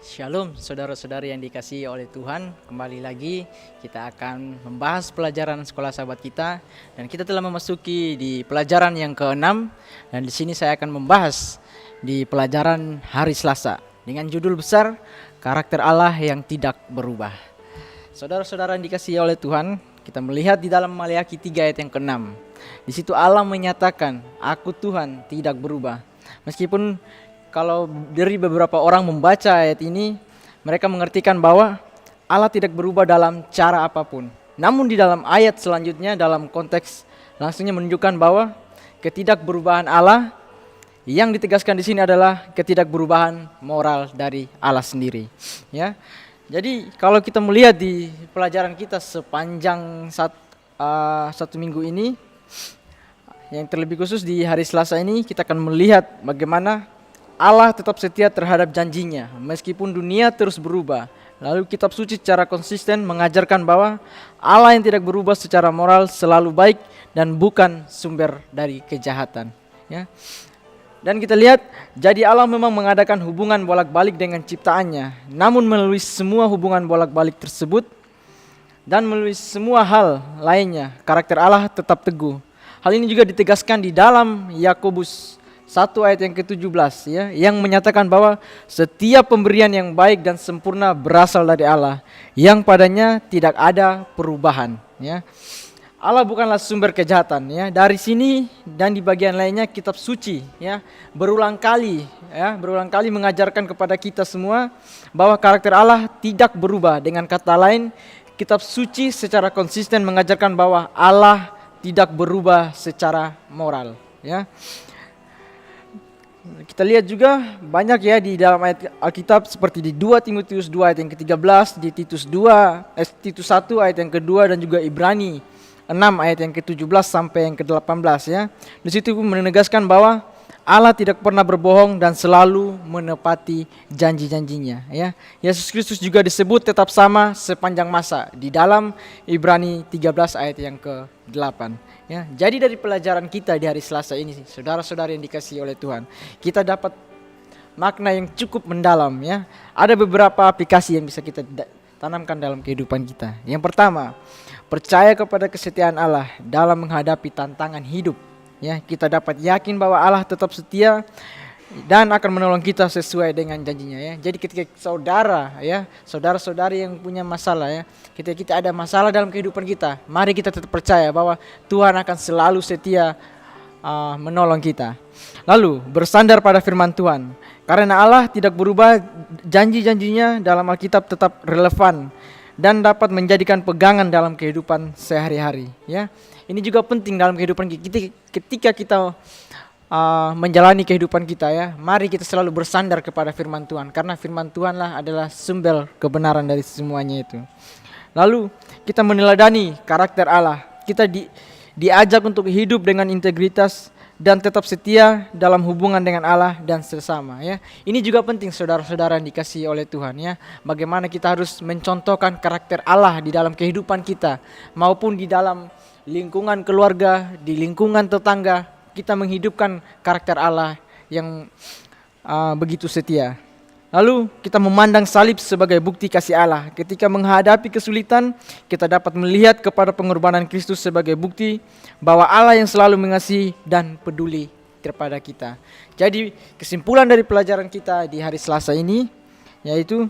Shalom saudara-saudari yang dikasihi oleh Tuhan. Kembali lagi kita akan membahas pelajaran sekolah sahabat kita. Dan kita telah memasuki di pelajaran yang ke-6. Dan di sini saya akan membahas di pelajaran hari Selasa dengan judul besar Karakter Allah yang tidak berubah. Saudara-saudara yang dikasihi oleh Tuhan, kita melihat di dalam Maleakhi 3 ayat yang ke-6. Di situ Allah menyatakan, "Aku Tuhan tidak berubah." Meskipun kalau dari beberapa orang membaca ayat ini, mereka mengertikan bahwa Allah tidak berubah dalam cara apapun. Namun di dalam ayat selanjutnya, dalam konteks langsungnya menunjukkan bahwa ketidakberubahan Allah yang ditegaskan di sini adalah ketidakberubahan moral dari Allah sendiri. Ya, jadi kalau kita melihat di pelajaran kita sepanjang satu minggu ini, yang terlebih khusus di hari Selasa ini, kita akan melihat bagaimana Allah tetap setia terhadap janjinya meskipun dunia terus berubah. Lalu kitab suci secara konsisten mengajarkan bahwa Allah yang tidak berubah secara moral selalu baik dan bukan sumber dari kejahatan. Ya. Dan kita lihat, jadi Allah memang mengadakan hubungan bolak-balik dengan ciptaannya. Namun melalui semua hubungan bolak-balik tersebut dan melalui semua hal lainnya, karakter Allah tetap teguh. Hal ini juga ditegaskan di dalam Yakobus 1 ayat yang ke-17 ya, yang menyatakan bahwa setiap pemberian yang baik dan sempurna berasal dari Allah, yang padanya tidak ada perubahan ya. Allah bukanlah sumber kejahatan ya. Dari sini dan di bagian lainnya kitab suci ya berulang kali mengajarkan kepada kita semua bahwa karakter Allah tidak berubah. Dengan kata lain, kitab suci secara konsisten mengajarkan bahwa Allah tidak berubah secara moral ya. Kita lihat juga banyak ya di dalam ayat Alkitab seperti di 2 Timotius 2 ayat yang ke-13, di Titus 1 ayat yang kedua, dan juga Ibrani 6 ayat yang ke-17 sampai yang ke-18 ya. Di situ menegaskan bahwa Allah tidak pernah berbohong dan selalu menepati janji-janjinya ya. Yesus Kristus juga disebut tetap sama sepanjang masa di dalam Ibrani 13 ayat yang ke-8. Ya, jadi dari pelajaran kita di hari Selasa ini, saudara-saudara yang dikasihi oleh Tuhan, kita dapat makna yang cukup mendalam ya. Ada beberapa aplikasi yang bisa kita tanamkan dalam kehidupan kita. Yang pertama, percaya kepada kesetiaan Allah dalam menghadapi tantangan hidup. Ya, kita dapat yakin bahwa Allah tetap setia dan akan menolong kita sesuai dengan janjinya ya. Jadi ketika saudara-saudari yang punya masalah ya, ketika kita ada masalah dalam kehidupan kita, mari kita tetap percaya bahwa Tuhan akan selalu setia menolong kita. Lalu bersandar pada firman Tuhan, karena Allah tidak berubah, janji-janjinya dalam Alkitab tetap relevan dan dapat menjadikan pegangan dalam kehidupan sehari-hari ya. Ini juga penting dalam kehidupan kita ketika kita menjalani kehidupan kita ya. Mari kita selalu bersandar kepada firman Tuhan, karena firman Tuhanlah adalah sumber kebenaran dari semuanya itu. Lalu kita meneladani karakter Allah. Kita diajak untuk hidup dengan integritas dan tetap setia dalam hubungan dengan Allah dan sesama ya. Ini juga penting saudara-saudara yang dikasihi oleh Tuhan ya. Bagaimana kita harus mencontohkan karakter Allah di dalam kehidupan kita maupun di dalam lingkungan keluarga, di lingkungan tetangga. Kita menghidupkan karakter Allah yang begitu setia. Lalu kita memandang salib sebagai bukti kasih Allah. Ketika menghadapi kesulitan, kita dapat melihat kepada pengorbanan Kristus sebagai bukti bahwa Allah yang selalu mengasihi dan peduli kepada kita. Jadi kesimpulan dari pelajaran kita di hari Selasa ini yaitu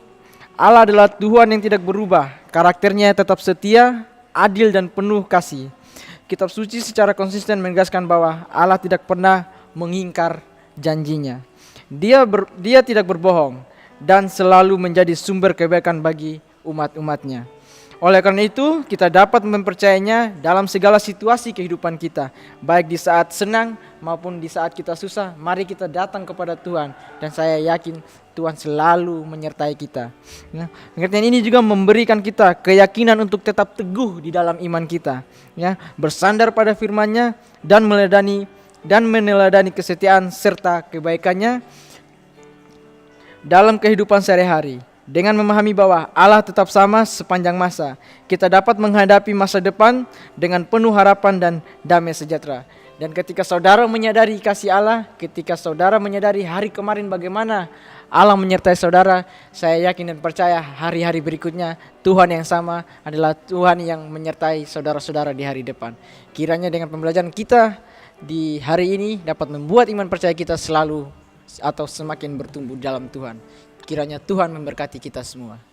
Allah adalah Tuhan yang tidak berubah. Karakternya tetap setia, adil dan penuh kasih. Kitab suci secara konsisten menegaskan bahwa Allah tidak pernah mengingkar janjinya. Dia tidak berbohong dan selalu menjadi sumber kebaikan bagi umat-umatnya. Oleh karena itu, kita dapat mempercayainya dalam segala situasi kehidupan kita, baik di saat senang maupun di saat kita susah. Mari kita datang kepada Tuhan dan saya yakin Tuhan selalu menyertai kita. Nah, pengertian ini juga memberikan kita keyakinan untuk tetap teguh di dalam iman kita, ya, bersandar pada firman-Nya dan meneladani kesetiaan serta kebaikannya dalam kehidupan sehari-hari. Dengan memahami bahwa Allah tetap sama sepanjang masa, kita dapat menghadapi masa depan dengan penuh harapan dan damai sejahtera. Dan ketika saudara menyadari kasih Allah, ketika saudara menyadari hari kemarin bagaimana Allah menyertai saudara. Saya yakin dan percaya hari-hari berikutnya Tuhan yang sama adalah Tuhan yang menyertai saudara-saudara di hari depan. Kiranya dengan pembelajaran kita di hari ini dapat membuat iman percaya kita selalu atau semakin bertumbuh dalam Tuhan. Kiranya Tuhan memberkati kita semua.